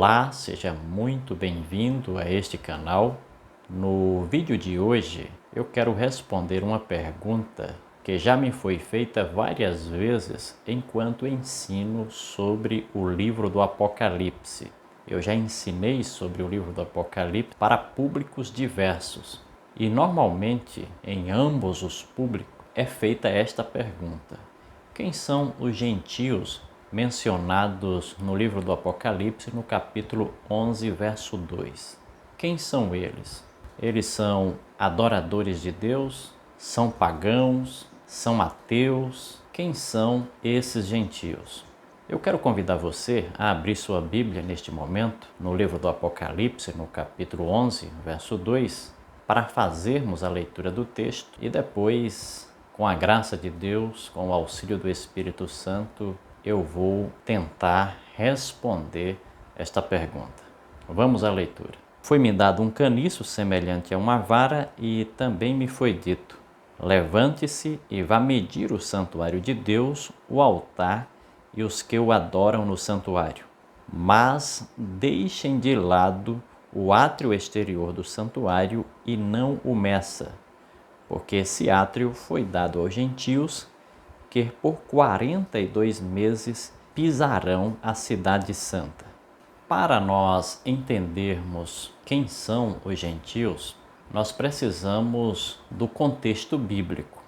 Olá, seja muito bem-vindo a este canal. No vídeo de hoje eu quero responder uma pergunta que já me foi feita várias vezes enquanto ensino sobre o livro do Apocalipse. Eu já ensinei sobre o livro do Apocalipse para públicos diversos e normalmente em ambos os públicos é feita esta pergunta: quem são os gentios mencionados no livro do Apocalipse, no capítulo 11, verso 2. Quem são eles? Eles são adoradores de Deus? São pagãos? São ateus? Quem são esses gentios? Eu quero convidar você a abrir sua Bíblia neste momento, no livro do Apocalipse, no capítulo 11, verso 2, para fazermos a leitura do texto e depois, com a graça de Deus, com o auxílio do Espírito Santo, eu vou tentar responder esta pergunta. Vamos à leitura. Foi-me dado um caniço semelhante a uma vara e também me foi dito: levante-se e vá medir o santuário de Deus, o altar e os que o adoram no santuário. Mas deixem de lado o átrio exterior do santuário e não o meça, porque esse átrio foi dado aos gentios, que por 42 meses pisarão a cidade santa. Para nós entendermos quem são os gentios, nós precisamos do contexto bíblico.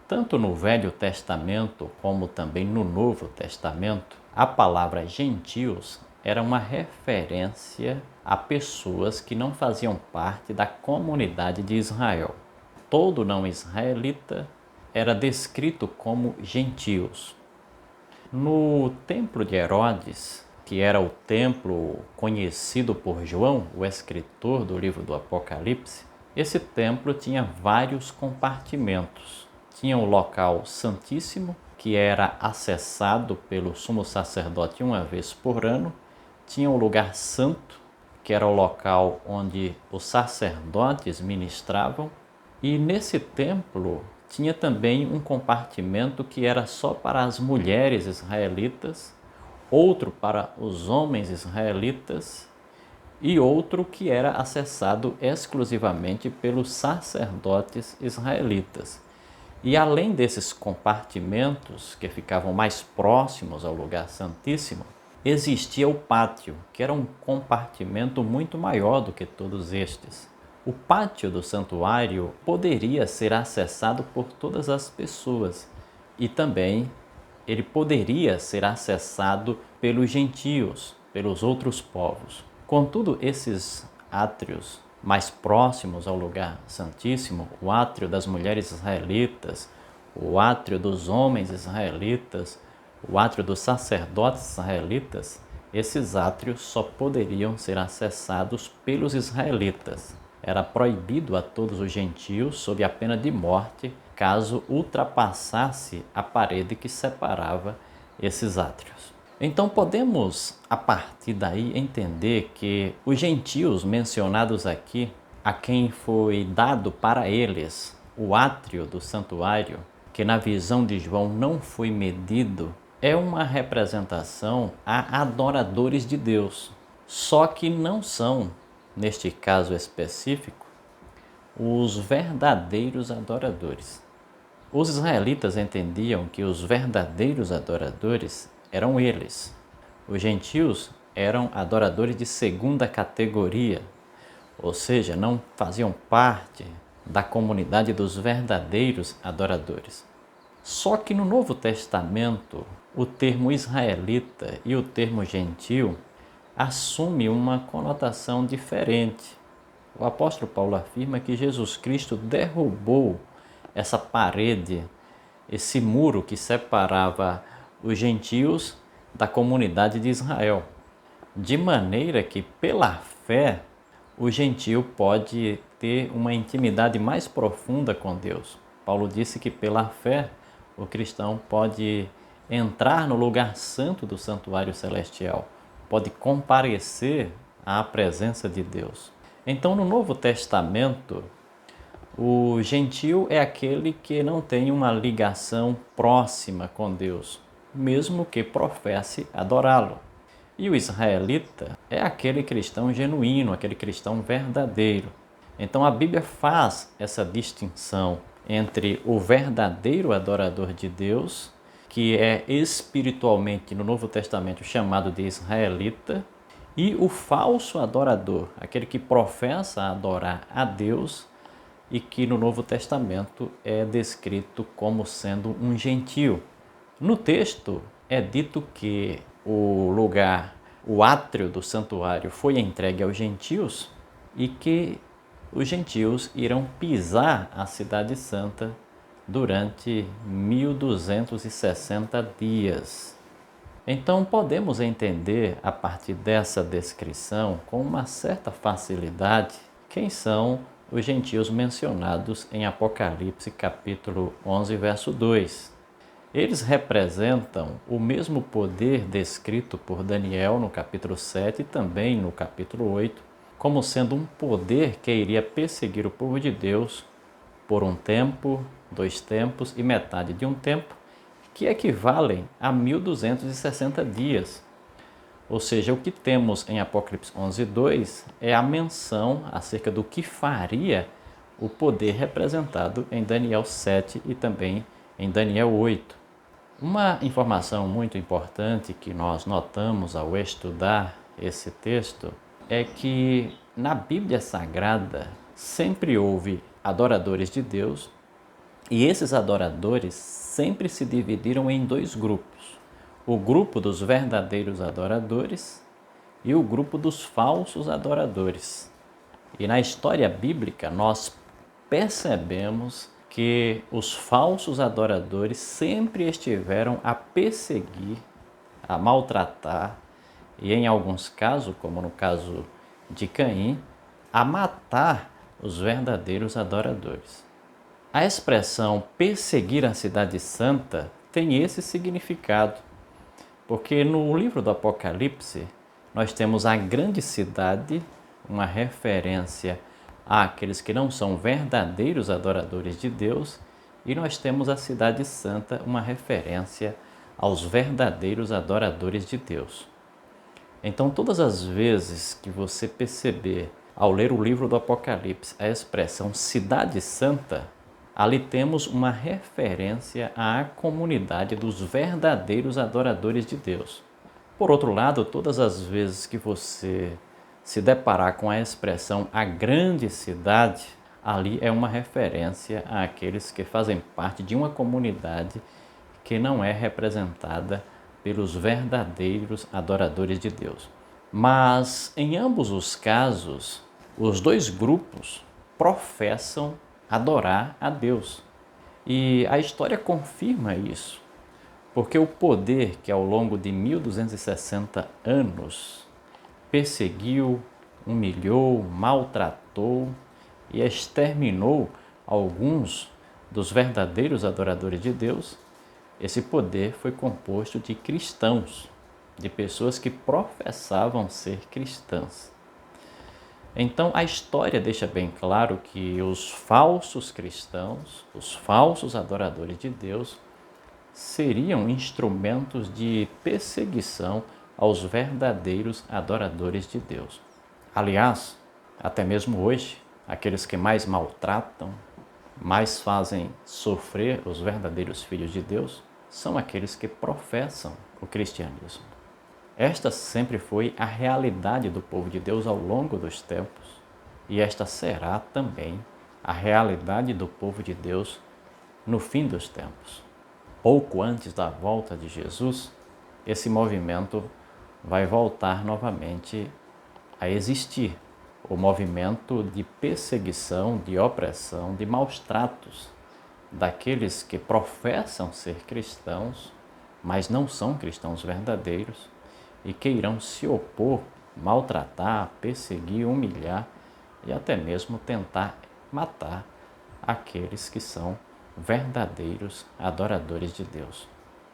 Tanto no Velho Testamento como também no Novo Testamento, a palavra gentios era uma referência a pessoas que não faziam parte da comunidade de Israel. Todo não israelita era descrito como gentios. No templo de Herodes, que era o templo conhecido por João, o escritor do livro do Apocalipse, esse templo tinha vários compartimentos. Tinha o local santíssimo, que era acessado pelo sumo sacerdote uma vez por ano. Tinha o lugar santo, que era o local onde os sacerdotes ministravam. E nesse templo tinha também um compartimento que era só para as mulheres israelitas, outro para os homens israelitas e outro que era acessado exclusivamente pelos sacerdotes israelitas. E além desses compartimentos que ficavam mais próximos ao lugar santíssimo, existia o pátio, que era um compartimento muito maior do que todos estes. O pátio do santuário poderia ser acessado por todas as pessoas e também ele poderia ser acessado pelos gentios, pelos outros povos. Contudo, esses átrios mais próximos ao lugar santíssimo, o átrio das mulheres israelitas, o átrio dos homens israelitas, o átrio dos sacerdotes israelitas, esses átrios só poderiam ser acessados pelos israelitas. Era proibido a todos os gentios, sob a pena de morte, caso ultrapassasse a parede que separava esses átrios. Então podemos, a partir daí, entender que os gentios mencionados aqui, a quem foi dado para eles o átrio do santuário, que na visão de João não foi medido, é uma representação a adoradores de Deus, só que não são, neste caso específico, os verdadeiros adoradores. Os israelitas entendiam que os verdadeiros adoradores eram eles. Os gentios eram adoradores de segunda categoria, ou seja, não faziam parte da comunidade dos verdadeiros adoradores. Só que no Novo Testamento, o termo israelita e o termo gentio assume uma conotação diferente. O apóstolo Paulo afirma que Jesus Cristo derrubou essa parede, esse muro que separava os gentios da comunidade de Israel, de maneira que pela fé o gentio pode ter uma intimidade mais profunda com Deus. Paulo disse que pela fé o cristão pode entrar no lugar santo do santuário celestial, pode comparecer à presença de Deus. Então, no Novo Testamento, o gentio é aquele que não tem uma ligação próxima com Deus, mesmo que professe adorá-lo. E o israelita é aquele cristão genuíno, aquele cristão verdadeiro. Então a Bíblia faz essa distinção entre o verdadeiro adorador de Deus, que é espiritualmente no Novo Testamento chamado de israelita, e o falso adorador, aquele que professa adorar a Deus e que no Novo Testamento é descrito como sendo um gentio. No texto é dito que o lugar, o átrio do santuário foi entregue aos gentios e que os gentios irão pisar a cidade santa durante 1260 dias. Então podemos entender a partir dessa descrição com uma certa facilidade quem são os gentios mencionados em Apocalipse capítulo 11, verso 2. Eles representam o mesmo poder descrito por Daniel no capítulo 7 e também no capítulo 8, como sendo um poder que iria perseguir o povo de Deus por um tempo, 2 tempos e metade de um tempo, que equivalem a 1260 dias. Ou seja, o que temos em Apocalipse 11:2 é a menção acerca do que faria o poder representado em Daniel 7 e também em Daniel 8. Uma informação muito importante que nós notamos ao estudar esse texto é que na Bíblia Sagrada sempre houve adoradores de Deus e esses adoradores sempre se dividiram em 2 grupos. O grupo dos verdadeiros adoradores e o grupo dos falsos adoradores. E na história bíblica nós percebemos que os falsos adoradores sempre estiveram a perseguir, a maltratar e, em alguns casos, como no caso de Caim, a matar os verdadeiros adoradores. A expressão perseguir a cidade santa tem esse significado, porque no livro do Apocalipse nós temos a grande cidade, uma referência àqueles que não são verdadeiros adoradores de Deus, e nós temos a cidade santa, uma referência aos verdadeiros adoradores de Deus. Então, todas as vezes que você perceber, ao ler o livro do Apocalipse, a expressão cidade santa, ali temos uma referência à comunidade dos verdadeiros adoradores de Deus. Por outro lado, todas as vezes que você se deparar com a expressão a grande cidade, ali é uma referência àqueles que fazem parte de uma comunidade que não é representada pelos verdadeiros adoradores de Deus. Mas, em ambos os casos, os 2 grupos professam adorar a Deus. E a história confirma isso, porque o poder que ao longo de 1260 anos perseguiu, humilhou, maltratou e exterminou alguns dos verdadeiros adoradores de Deus, esse poder foi composto de cristãos, de pessoas que professavam ser cristãs. Então a história deixa bem claro que os falsos cristãos, os falsos adoradores de Deus, seriam instrumentos de perseguição aos verdadeiros adoradores de Deus. Aliás, até mesmo hoje, aqueles que mais maltratam, mais fazem sofrer os verdadeiros filhos de Deus, são aqueles que professam o cristianismo. Esta sempre foi a realidade do povo de Deus ao longo dos tempos, e esta será também a realidade do povo de Deus no fim dos tempos. Pouco antes da volta de Jesus, esse movimento vai voltar novamente a existir. O movimento de perseguição, de opressão, de maus tratos daqueles que professam ser cristãos, mas não são cristãos verdadeiros e que irão se opor, maltratar, perseguir, humilhar e até mesmo tentar matar aqueles que são verdadeiros adoradores de Deus.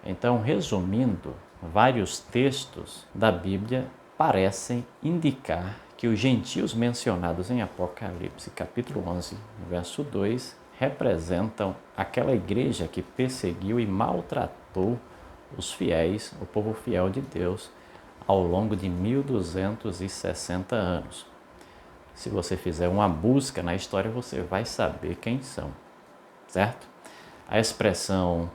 Então, resumindo, vários textos da Bíblia parecem indicar que os gentios mencionados em Apocalipse, capítulo 11, verso 2, representam aquela igreja que perseguiu e maltratou os fiéis, o povo fiel de Deus, ao longo de 1260 anos. Se você fizer uma busca na história, você vai saber quem são, certo? A expressão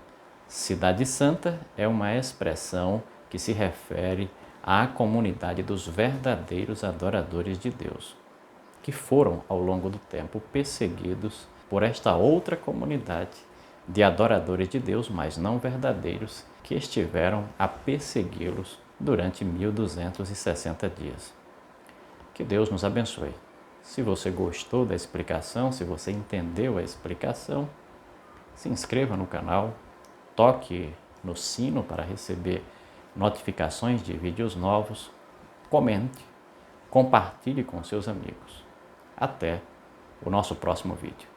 Cidade Santa é uma expressão que se refere à comunidade dos verdadeiros adoradores de Deus, que foram, ao longo do tempo, perseguidos por esta outra comunidade de adoradores de Deus, mas não verdadeiros, que estiveram a persegui-los durante 1260 dias. Que Deus nos abençoe. Se você gostou da explicação, se você entendeu a explicação, se inscreva no canal, toque no sino para receber notificações de vídeos novos, comente, compartilhe com seus amigos. Até o nosso próximo vídeo.